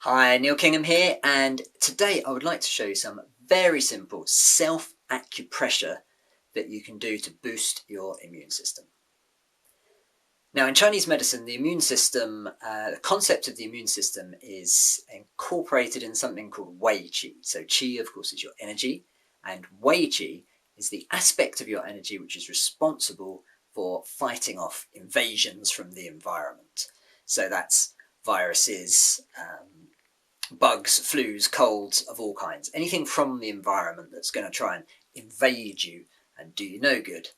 Hi, Neil Kingham here, and today I would like to show you some very simple self-acupressure that you can do to boost your immune system. Now, in Chinese medicine, the immune system, the concept of the immune system is incorporated in something called Wei Qi. So Qi, of course, is your energy, and Wei Qi is the aspect of your energy which is responsible for fighting off invasions from the environment. So that's viruses, bugs, flus, colds of all kinds. Anything from the environment that's going to try and invade you and do you no good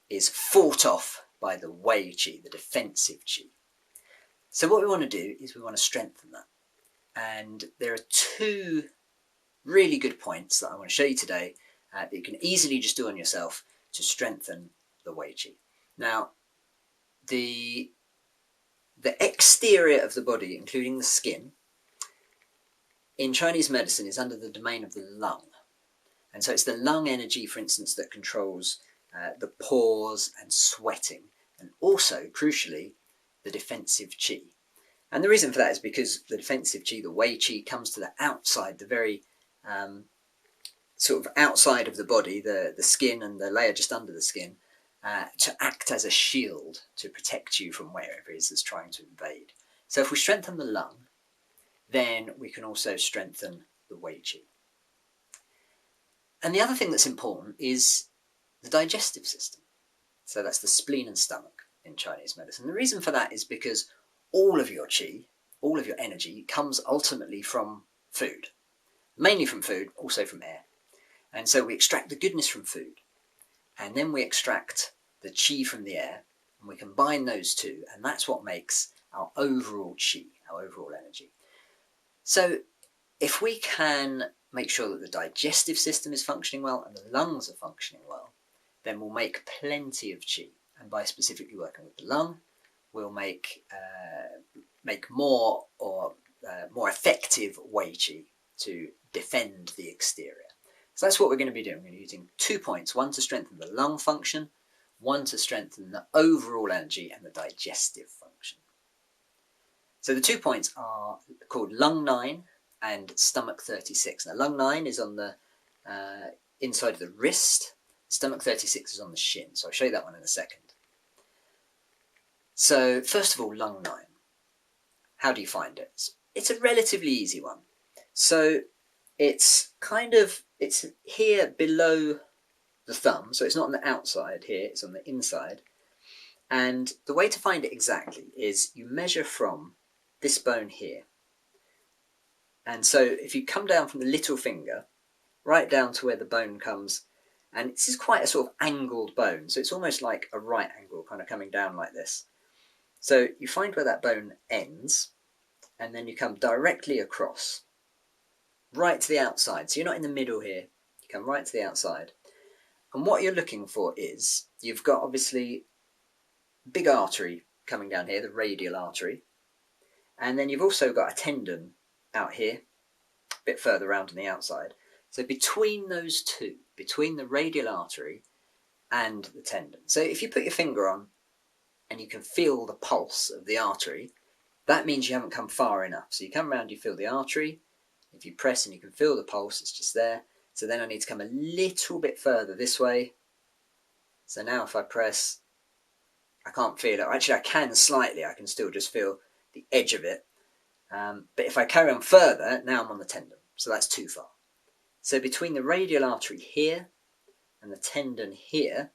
is fought off by the Wei Qi, the defensive Qi. So what we want to do is we want to strengthen that. And there are two really good points that I want to show you today that you can easily just do on yourself to strengthen the Wei Qi. Now, the exterior of the body, including the skin, in Chinese medicine is under the domain of the lung. And so it's the lung energy, for instance, that controls the pores and sweating, and also, crucially, the defensive qi. And the reason for that is because the defensive qi, the Wei Qi, comes to the outside, the very sort of outside of the body, the skin and the layer just under the skin, to act as a shield to protect you from wherever it is that's trying to invade. So if we strengthen the lung, then we can also strengthen the Wei Qi. And the other thing that's important is the digestive system. So that's the spleen and stomach in Chinese medicine. The reason for that is because all of your qi, all of your energy, comes ultimately from food. Mainly from food, also from air. And so we extract the goodness from food, and then we extract the qi from the air, and we combine those two, and that's what makes our overall qi, our overall energy. So if we can make sure that the digestive system is functioning well and the lungs are functioning well, then we'll make plenty of qi. And by specifically working with the lung, we'll make more effective Wei Qi to defend the exterior. So that's what we're going to be doing. We're going to be using 2 points, one to strengthen the lung function, one to strengthen the overall energy and the digestive function. So the 2 points are called lung 9 and stomach 36. Now lung 9 is on the inside of the wrist, stomach 36 is on the shin. So I'll show you that one in a second. So first of all, lung 9. How do you find it? It's a relatively easy one. So it's here below the thumb, so it's not on the outside here, it's on the inside. And the way to find it exactly is you measure from this bone here. And so if you come down from the little finger, right down to where the bone comes, and this is quite a sort of angled bone, so it's almost like a right angle, kind of coming down like this. So you find where that bone ends, and then you come directly across, right to the outside. So you're not in the middle here, you come right to the outside. And what you're looking for is, you've got obviously big artery coming down here, the radial artery, and then you've also got a tendon out here, a bit further around on the outside. So between those two, between the radial artery and the tendon. So if you put your finger on and you can feel the pulse of the artery, that means you haven't come far enough. So you come around, you feel the artery. If you press and you can feel the pulse, it's just there. So then I need to come a little bit further this way. So now if I press, I can't feel it. Actually, I can slightly. I can still just feel the edge of it. But if I carry on further, now I'm on the tendon. So that's too far. So between the radial artery here and the tendon here,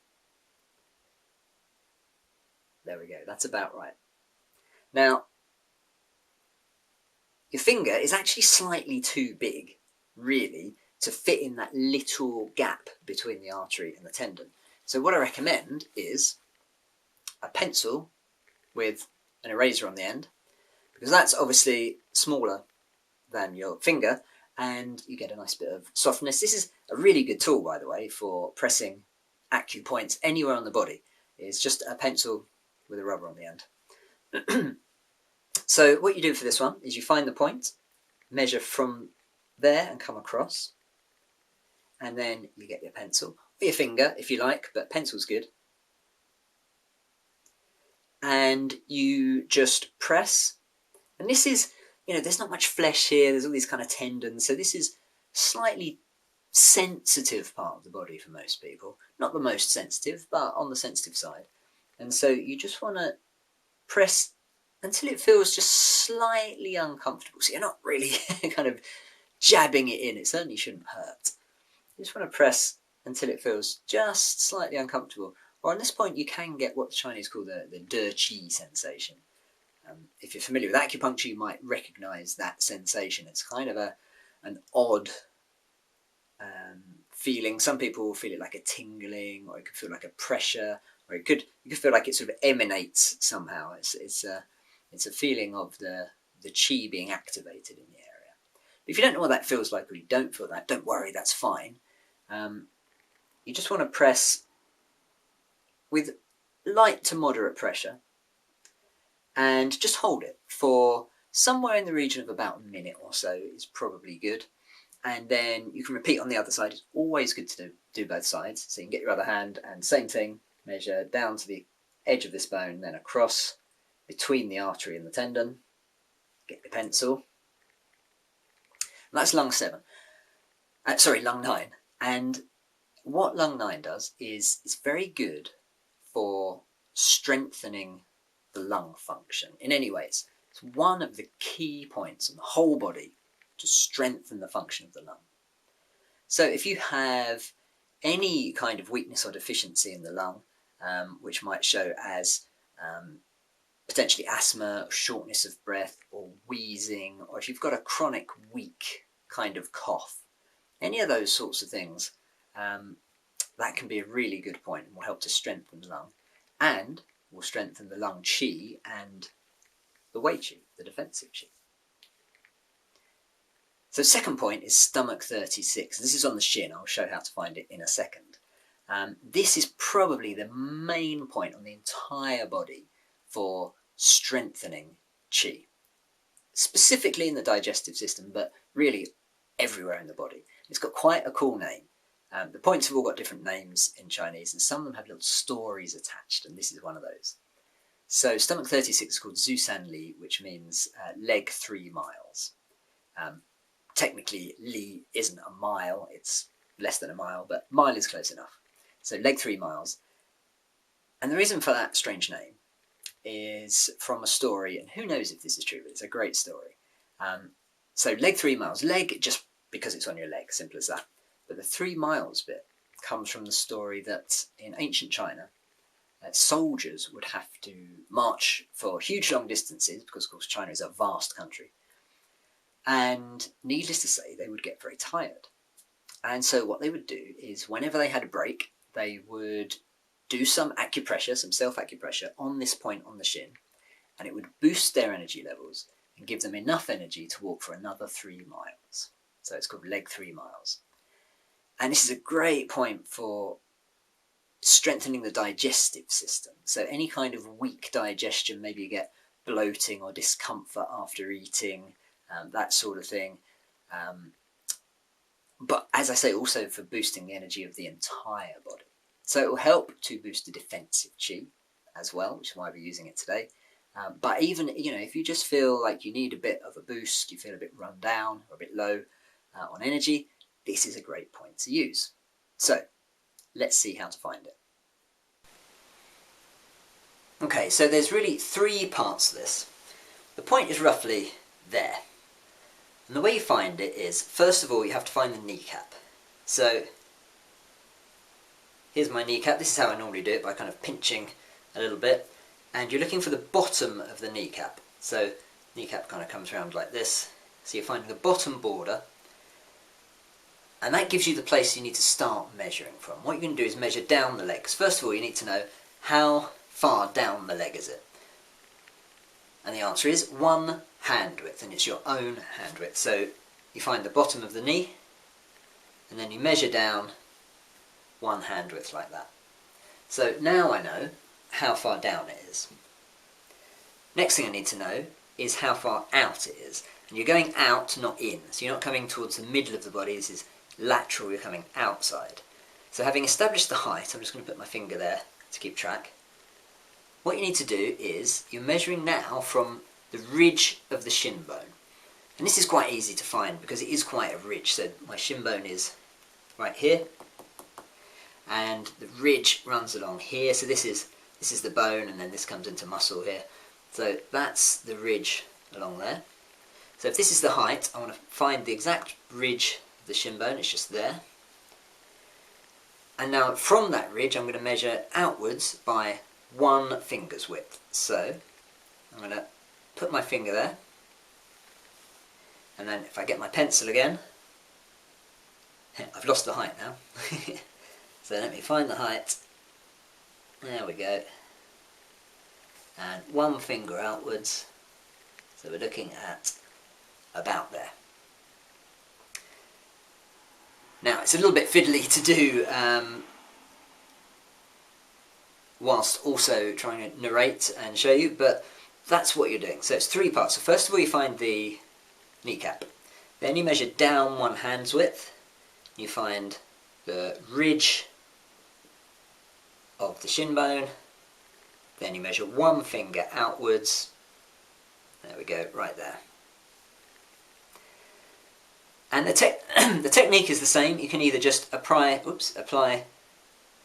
there we go. That's about right. Now, your finger is actually slightly too big, really, to fit in that little gap between the artery and the tendon. So what I recommend is a pencil with an eraser on the end, because that's obviously smaller than your finger, and you get a nice bit of softness. This is a really good tool, by the way, for pressing acupoints anywhere on the body. It's just a pencil with a rubber on the end. So what you do for this one is you find the point, measure from there and come across, and then you get your pencil, or your finger if you like, but pencil's good. And you just press, and this is there's not much flesh here, there's all these kind of tendons, so this is slightly sensitive part of the body for most people. Not the most sensitive, but on the sensitive side. And so you just want to press until it feels just slightly uncomfortable. So you're not really kind of jabbing it in. It certainly shouldn't hurt. You just want to press until it feels just slightly uncomfortable. Or on this point, you can get what the Chinese call the de qi sensation. If you're familiar with acupuncture, you might recognize that sensation. It's kind of an odd feeling. Some people feel it like a tingling, or it could feel like a pressure, or you could feel like it sort of emanates somehow. It's a feeling of the qi being activated in the area. But if you don't know what that feels like, or you don't feel that, don't worry, that's fine. You just want to press with light to moderate pressure, and just hold it for somewhere in the region of about a minute or so is probably good. And then you can repeat on the other side. It's always good to do both sides. So you can get your other hand and same thing, measure down to the edge of this bone, then across between the artery and the tendon. Get your pencil. And that's lung 7. Lung 9. And what lung 9 does is it's very good for strengthening the lung function in any ways. It's one of the key points in the whole body to strengthen the function of the lung. So if you have any kind of weakness or deficiency in the lung, which might show as potentially asthma, or shortness of breath, or wheezing, or if you've got a chronic weak kind of cough, any of those sorts of things, that can be a really good point and will help to strengthen the lung, and will strengthen the lung qi and the wei qi, the defensive qi. So second point is stomach 36. This is on the shin. I'll show how to find it in a second. This is probably the main point on the entire body for strengthening qi. Specifically in the digestive system, but really everywhere in the body. It's got quite a cool name. The points have all got different names in Chinese, and some of them have little stories attached, and this is one of those. So stomach 36 is called Zusan Li, which means leg 3 miles. Technically, li isn't a mile, it's less than a mile, but mile is close enough. So leg 3 miles. And the reason for that strange name is from a story, and who knows if this is true, but it's a great story. So leg 3 miles. Leg just because it's on your leg, simple as that. But the 3 miles bit comes from the story that in ancient China, soldiers would have to march for huge long distances, because of course China is a vast country. And needless to say, they would get very tired. And so what they would do is whenever they had a break, they would do some acupressure, some self-acupressure on this point on the shin, and it would boost their energy levels and give them enough energy to walk for another 3 miles. So it's called leg 3 miles. And this is a great point for strengthening the digestive system. So any kind of weak digestion, maybe you get bloating or discomfort after eating, that sort of thing. But as I say, also for boosting the energy of the entire body. So it will help to boost the defensive qi as well, which is why we're using it today. But even, if you just feel like you need a bit of a boost, you feel a bit run down or a bit low on energy, this is a great point to use. So let's see how to find it. Okay, so there's really 3 parts to this. The point is roughly there. And the way you find it is, first of all, you have to find the kneecap. So here's my kneecap. This is how I normally do it, by kind of pinching a little bit. And you're looking for the bottom of the kneecap. So kneecap kind of comes around like this. So you're finding the bottom border. And that gives you the place you need to start measuring from. What you're going to do is measure down the leg. Because first of all, you need to know how far down the leg is it. And the answer is 1 hand width, and it's your own hand width. So you find the bottom of the knee, and then you measure down 1 hand width like that. So now I know how far down it is. Next thing I need to know is how far out it is. And you're going out, not in. So you're not coming towards the middle of the body. This is lateral, you're coming outside. So having established the height, I'm just going to put my finger there to keep track. What you need to do is, you're measuring now from the ridge of the shin bone. And this is quite easy to find because it is quite a ridge. So my shin bone is right here, and the ridge runs along here. So this is the bone, and then this comes into muscle here. So that's the ridge along there. So if this is the height, I want to find the exact ridge of the shin bone. It's just there. And now from that ridge, I'm going to measure outwards by 1 finger's width. So I'm going to put my finger there, and then if I get my pencil again, I've lost the height now. So let me find the height. There we go. And 1 finger outwards. So we're looking at about there. Now it's a little bit fiddly to do whilst also trying to narrate and show you, but that's what you're doing. So it's 3 parts. So first of all you find the kneecap. Then you measure down 1 hand's width. You find the ridge of the shin bone. Then you measure 1 finger outwards. There we go, right there. And the technique is the same. You can either just apply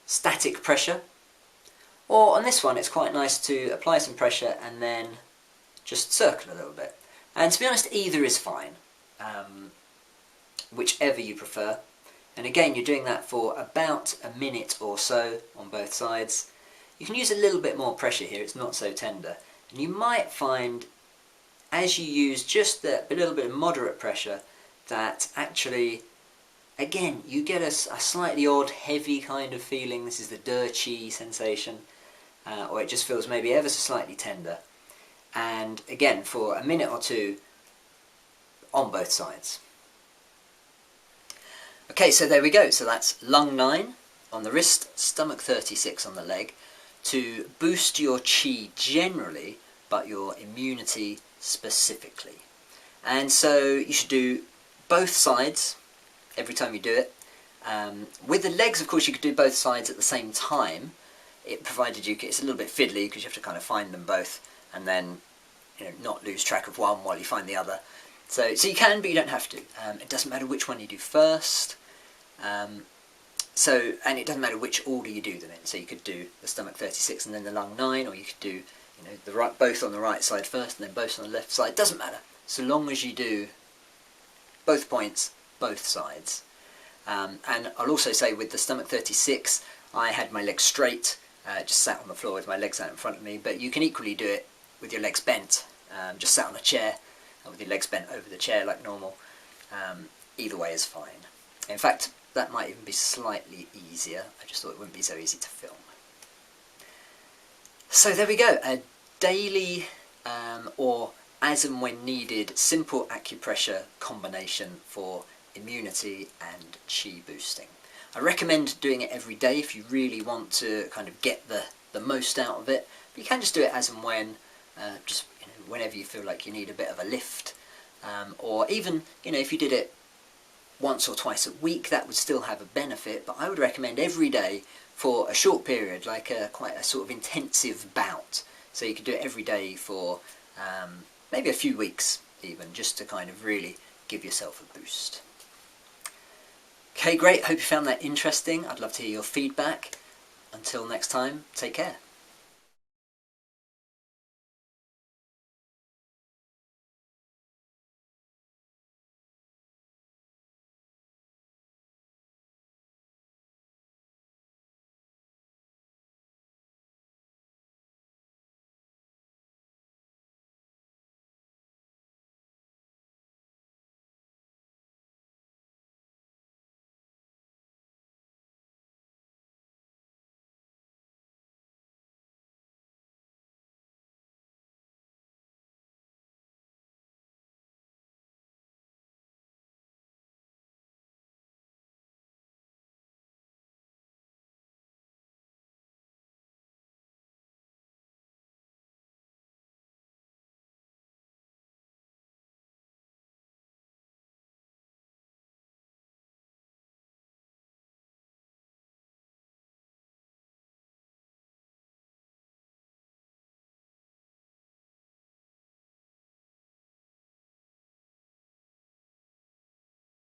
static pressure, or on this one it's quite nice to apply some pressure and then just circle a little bit. And to be honest, either is fine, whichever you prefer. And again, you're doing that for about a minute or so on both sides. You can use a little bit more pressure here, it's not so tender. And you might find, as you use just a little bit of moderate pressure, that actually, again, you get a slightly odd, heavy kind of feeling. This is the dirty sensation, or it just feels maybe ever so slightly tender. And again, for a minute or two on both sides. Okay, so there we go. So that's lung 9 on the wrist, stomach 36 on the leg, to boost your chi generally, but your immunity specifically. And so you should do both sides every time you do it. With the legs, of course, you could do both sides at the same time. Provided it's a little bit fiddly because you have to kind of find them both and then not lose track of one while you find the other. So you can, but you don't have to. It doesn't matter which one you do first. And it doesn't matter which order you do them in. So you could do the stomach 36 and then the lung 9, or you could do both on the right side first and then both on the left side. It doesn't matter, so long as you do both points, both sides. And I'll also say with the stomach 36, I had my legs straight, just sat on the floor with my legs out in front of me, but you can equally do it with your legs bent, just sat on a chair, with your legs bent over the chair like normal. Either way is fine. In fact, that might even be slightly easier. I just thought it wouldn't be so easy to film. So there we go, a daily or as and when needed simple acupressure combination for immunity and chi boosting. I recommend doing it every day if you really want to kind of get the most out of it. But you can just do it as and when, just whenever you feel like you need a bit of a lift, or even if you did it once or twice a week, that would still have a benefit. But I would recommend every day for a short period, like quite a sort of intensive bout. So you could do it every day for maybe a few weeks even, just to kind of really give yourself a boost. Okay, great. Hope you found that interesting. I'd love to hear your feedback. Until next time, take care.